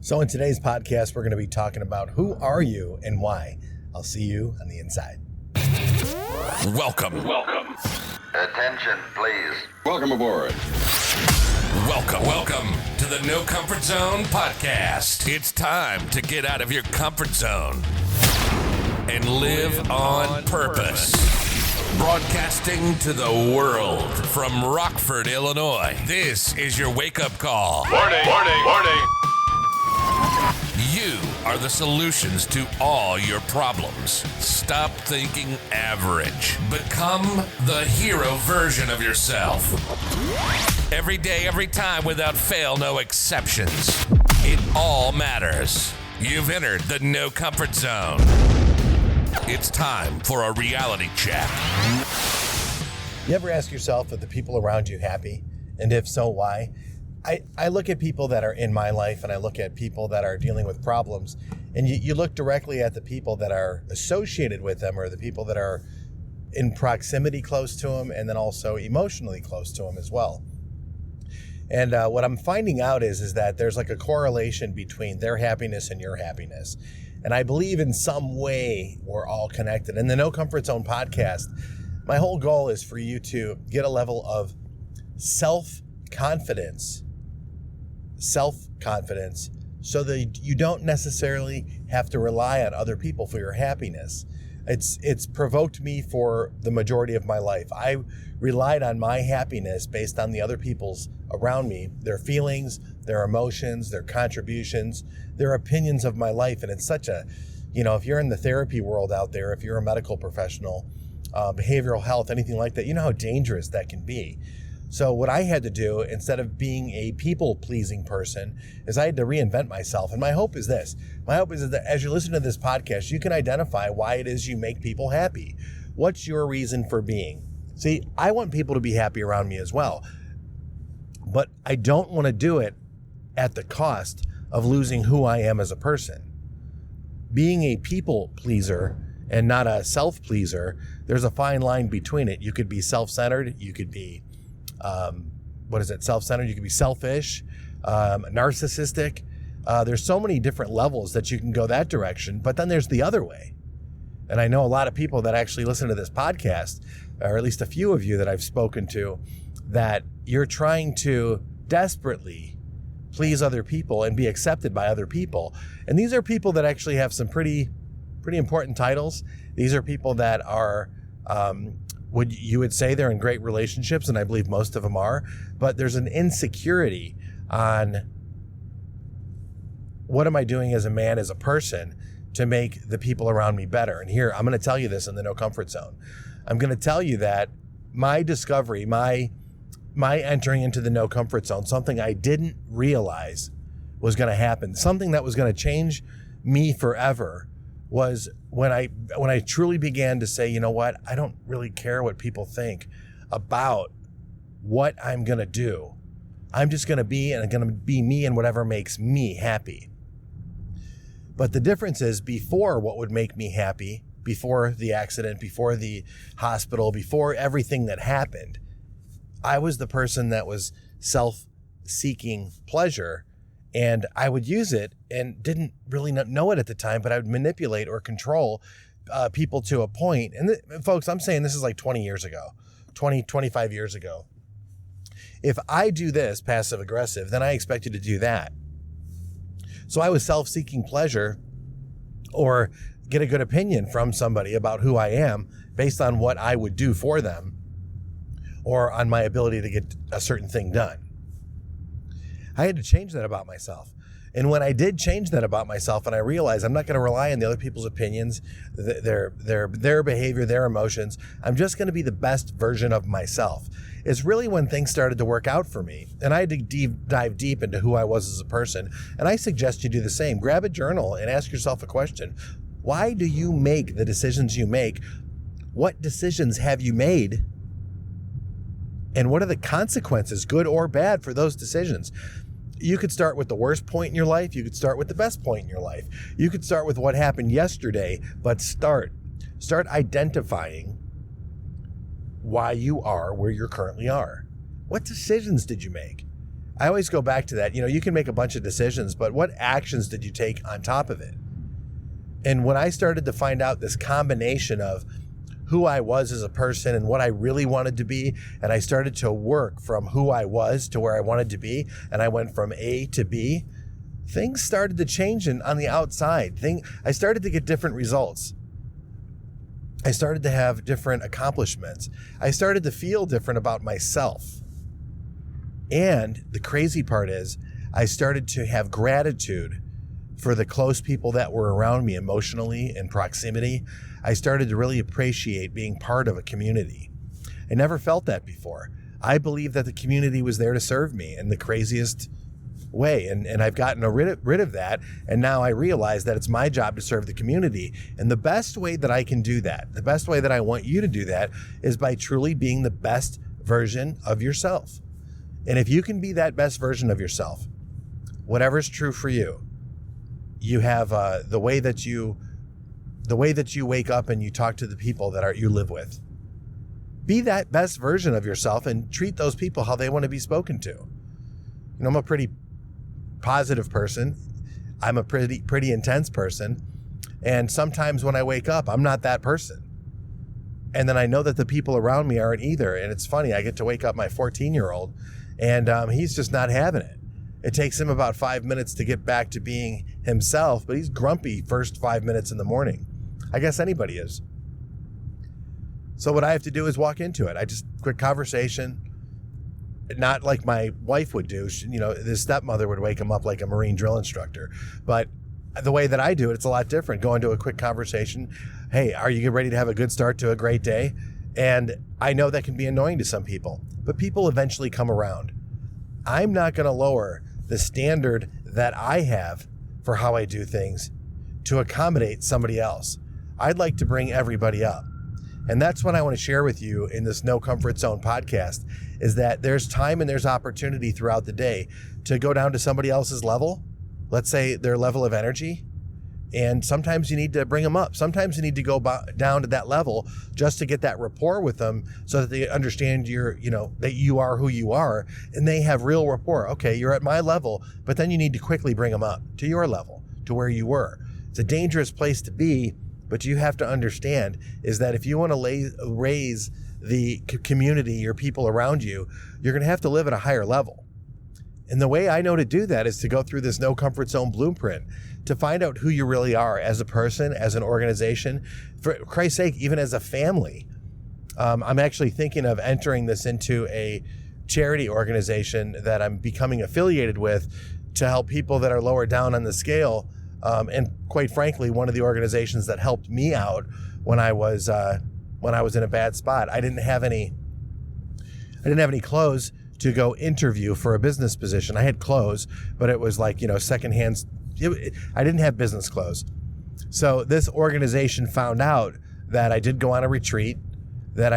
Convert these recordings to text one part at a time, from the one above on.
So in today's podcast, we're going to be talking about who are you and why. I'll see you on the inside. Welcome. Attention, please. Welcome aboard. Welcome to the No Comfort Zone podcast. It's time to get out of your comfort zone and live on purpose. Broadcasting to the world from Rockford, Illinois. This is your wake-up call. Warning. You are the solutions to all your problems. Stop thinking average. Become the hero version of yourself. Every day, every time, without fail, no exceptions. It all matters. You've entered the No Comfort Zone. It's time for a reality check. You ever ask yourself, are the people around you happy? And if so, why? I look at people that are in my life and I look at people that are dealing with problems, and you look directly at the people that are associated with them or the people that are in proximity close to them and then also emotionally close to them as well. And what I'm finding out is that there's like a correlation between their happiness and your happiness. And I believe in some way we're all connected. In the No Comfort Zone podcast, my whole goal is for you to get a level of self-confidence so that you don't necessarily have to rely on other people for your happiness. It's provoked me for the majority of my life. I relied on my happiness based on the other people's around me, their feelings, their emotions, their contributions, their opinions of my life. And it's such a, if you're in the therapy world out there, if you're a medical professional, behavioral health, anything like that, you know how dangerous that can be. So what I had to do, instead of being a people-pleasing person, is I had to reinvent myself. And my hope is this. My hope is that as you listen to this podcast, you can identify why it is you make people happy. What's your reason for being? See, I want people to be happy around me as well. But I don't want to do it at the cost of losing who I am as a person. Being a people-pleaser and not a self-pleaser, there's a fine line between it. You could be self-centered. You could be self-centered. You can be selfish, narcissistic. There's so many different levels that you can go that direction, but then there's the other way. And I know a lot of people that actually listen to this podcast, or at least a few of you that I've spoken to, that you're trying to desperately please other people and be accepted by other people. And these are people that actually have some pretty important titles. These are people that are, you would say they're in great relationships, and I believe most of them are, but there's an insecurity on what am I doing as a man, as a person, to make the people around me better. And here, I'm going to tell you this in the No Comfort Zone. I'm going to tell you that my discovery, my entering into the No Comfort Zone, something I didn't realize was going to happen, something that was going to change me forever, was when I truly began to say, you know what, I don't really care what people think about what I'm going to do. I'm just going to be, and I'm going to be me and whatever makes me happy. But the difference is, before what would make me happy, before the accident, before the hospital, before everything that happened, I was the person that was self-seeking pleasure. And I would use it and didn't really know it at the time, but I would manipulate or control people to a point. And folks, I'm saying this is like 20 years ago, 25 years ago. If I do this passive aggressive, then I expect you to do that. So I was self-seeking pleasure or get a good opinion from somebody about who I am based on what I would do for them or on my ability to get a certain thing done. I had to change that about myself. And when I did change that about myself, and I realized I'm not going to rely on the other people's opinions, their behavior, their emotions, I'm just going to be the best version of myself, it's really when things started to work out for me. And I had to dive deep into who I was as a person. And I suggest you do the same. Grab a journal and ask yourself a question. Why do you make the decisions you make? What decisions have you made? And what are the consequences, good or bad, for those decisions? You could start with the worst point in your life. You could start with the best point in your life. You could start with what happened yesterday, but start identifying why you are where you currently are. What decisions did you make? I always go back to that. You can make a bunch of decisions, but what actions did you take on top of it? And when I started to find out this combination of who I was as a person and what I really wanted to be, and I started to work from who I was to where I wanted to be, and I went from A to B, things started to change on the outside. I started to get different results. I started to have different accomplishments. I started to feel different about myself. And the crazy part is, I started to have gratitude for the close people that were around me emotionally in proximity. I started to really appreciate being part of a community. I never felt that before. I believed that the community was there to serve me in the craziest way. And I've gotten rid of that. And now I realize that it's my job to serve the community. And the best way that I can do that, the best way that I want you to do that, is by truly being the best version of yourself. And if you can be that best version of yourself, whatever's true for you, you have the way that you wake up and you talk to the people that you live with. Be that best version of yourself and treat those people how they want to be spoken to. I'm a pretty positive person. I'm a pretty intense person. And sometimes when I wake up, I'm not that person. And then I know that the people around me aren't either. And it's funny, I get to wake up my 14-year-old and he's just not having it. It takes him about 5 minutes to get back to being himself, but he's grumpy first 5 minutes in the morning. I guess anybody is. So what I have to do is walk into it. Quick conversation, not like my wife would do. His stepmother would wake him up like a Marine drill instructor. But the way that I do it, it's a lot different. Go into a quick conversation. Hey, are you ready to have a good start to a great day? And I know that can be annoying to some people, but people eventually come around. I'm not going to lower the standard that I have for how I do things to accommodate somebody else. I'd like to bring everybody up. And that's what I want to share with you in this No Comfort Zone podcast, is that there's time and there's opportunity throughout the day to go down to somebody else's level, let's say their level of energy, and sometimes you need to bring them up. Sometimes you need to go down to that level just to get that rapport with them so that they understand that you are who you are, and they have real rapport. Okay, you're at my level, but then you need to quickly bring them up to your level, to where you were. It's a dangerous place to be, but you have to understand is that if you want to raise the community, your people around you, you're going to have to live at a higher level. And the way I know to do that is to go through this No Comfort Zone blueprint to find out who you really are as a person, as an organization, for Christ's sake, even as a family. I'm actually thinking of entering this into a charity organization that I'm becoming affiliated with to help people that are lower down on the scale. And quite frankly, one of the organizations that helped me out when I was in a bad spot. I didn't have any clothes to go interview for a business position. I had clothes, but it was like, secondhand. I didn't have business clothes. So this organization found out that I did go on a retreat, that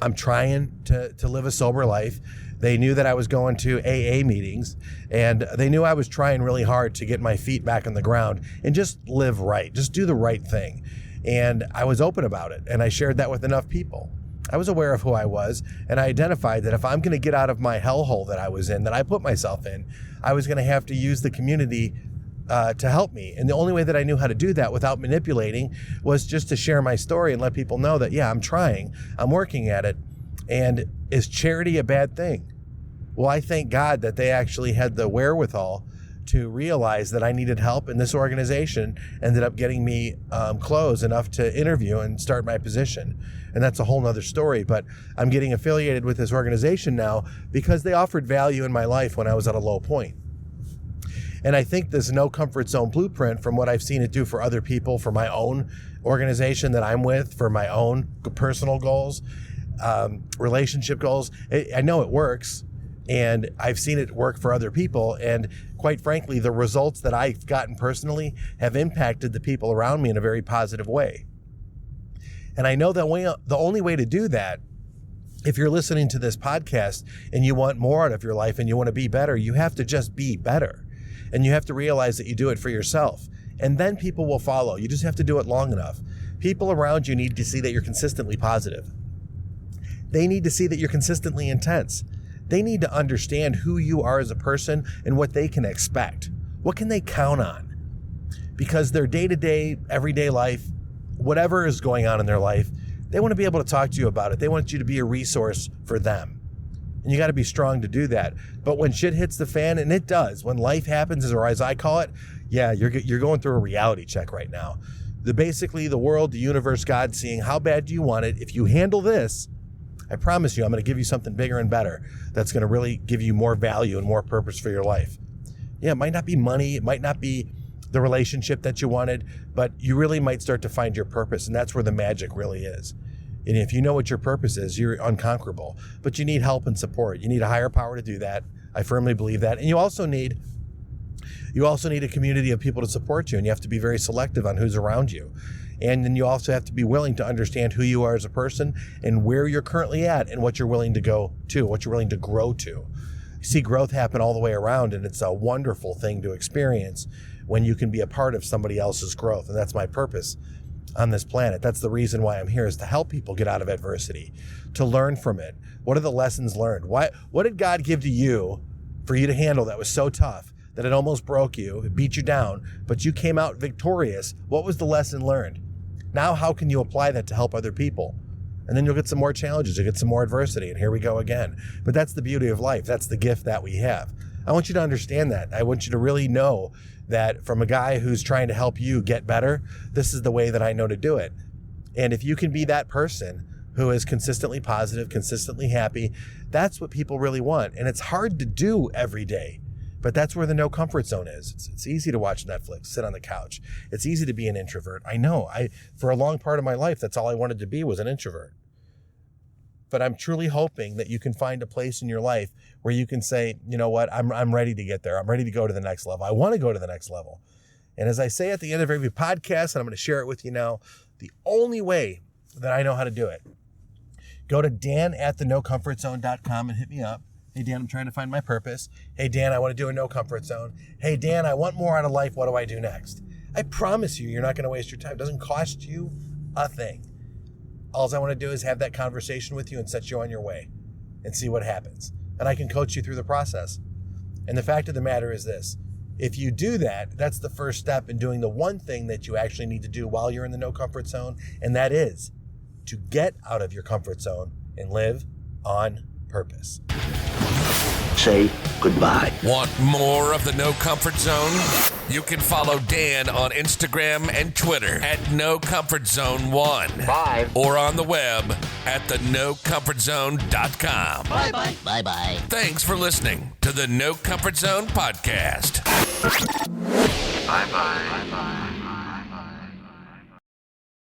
I'm trying to live a sober life. They knew that I was going to AA meetings, and they knew I was trying really hard to get my feet back on the ground and just live right, just do the right thing. And I was open about it, and I shared that with enough people. I was aware of who I was, and I identified that if I'm going to get out of my hellhole that I was in, that I put myself in, I was going to have to use the community to help me. And the only way that I knew how to do that without manipulating was just to share my story and let people know that, yeah, I'm trying, I'm working at it. And is charity a bad thing? Well, I thank God that they actually had the wherewithal to realize that I needed help, and this organization ended up getting me clothes enough to interview and start my position. And that's a whole nother story, but I'm getting affiliated with this organization now because they offered value in my life when I was at a low point. And I think this No Comfort Zone blueprint, from what I've seen it do for other people, for my own organization that I'm with, for my own personal goals, relationship goals, I know it works. And I've seen it work for other people. And quite frankly, the results that I've gotten personally have impacted the people around me in a very positive way. And I know that the only way to do that, if you're listening to this podcast and you want more out of your life and you want to be better, you have to just be better. And you have to realize that you do it for yourself. And then people will follow. You just have to do it long enough. People around you need to see that you're consistently positive. They need to see that you're consistently intense. They need to understand who you are as a person and what they can expect. What can they count on? Because their day-to-day, everyday life, whatever is going on in their life, they want to be able to talk to you about it. They want you to be a resource for them. And you got to be strong to do that. But when shit hits the fan, and it does, when life happens, or as I call it, yeah, you're going through a reality check right now. Basically, the world, the universe, God seeing how bad do you want it. If you handle this, I promise you, I'm going to give you something bigger and better that's going to really give you more value and more purpose for your life. Yeah, it might not be money. It might not be the relationship that you wanted, but you really might start to find your purpose. And that's where the magic really is. And if you know what your purpose is, you're unconquerable. But you need help and support. You need a higher power to do that. I firmly believe that. And you also need a community of people to support you. And you have to be very selective on who's around you. And then you also have to be willing to understand who you are as a person and where you're currently at and what you're willing to go to, what you're willing to grow to. You see growth happen all the way around, and it's a wonderful thing to experience when you can be a part of somebody else's growth. And that's my purpose on this planet. That's the reason why I'm here, is to help people get out of adversity, to learn from it. What are the lessons learned? What did God give to you for you to handle that was so tough that it almost broke you, it beat you down, but you came out victorious? What was the lesson learned? Now, how can you apply that to help other people? And then you'll get some more challenges, you'll get some more adversity, and here we go again. But that's the beauty of life. That's the gift that we have. I want you to understand that. I want you to really know that from a guy who's trying to help you get better, this is the way that I know to do it. And if you can be that person who is consistently positive, consistently happy, that's what people really want. And it's hard to do every day. But that's where the no comfort zone is. It's easy to watch Netflix, sit on the couch. It's easy to be an introvert. I know. For a long part of my life, that's all I wanted to be, was an introvert. But I'm truly hoping that you can find a place in your life where you can say, you know what, I'm ready to get there. I'm ready to go to the next level. I want to go to the next level. And as I say at the end of every podcast, and I'm going to share it with you now, the only way that I know how to do it, go to dan@thenocomfortzone.com and hit me up. Hey, Dan, I'm trying to find my purpose. Hey, Dan, I want to do a no comfort zone. Hey, Dan, I want more out of life. What do I do next? I promise you, you're not going to waste your time. It doesn't cost you a thing. All I want to do is have that conversation with you and set you on your way and see what happens. And I can coach you through the process. And the fact of the matter is this. If you do that, that's the first step in doing the one thing that you actually need to do while you're in the no comfort zone. And that is to get out of your comfort zone and live on purpose. Say goodbye. Want more of the No Comfort Zone? You can follow Dan on Instagram and Twitter at NoComfortZone1. Bye. Or on the web at thenocomfortzone.com. Bye-bye. Bye-bye. Thanks for listening to the No Comfort Zone podcast. Bye-bye.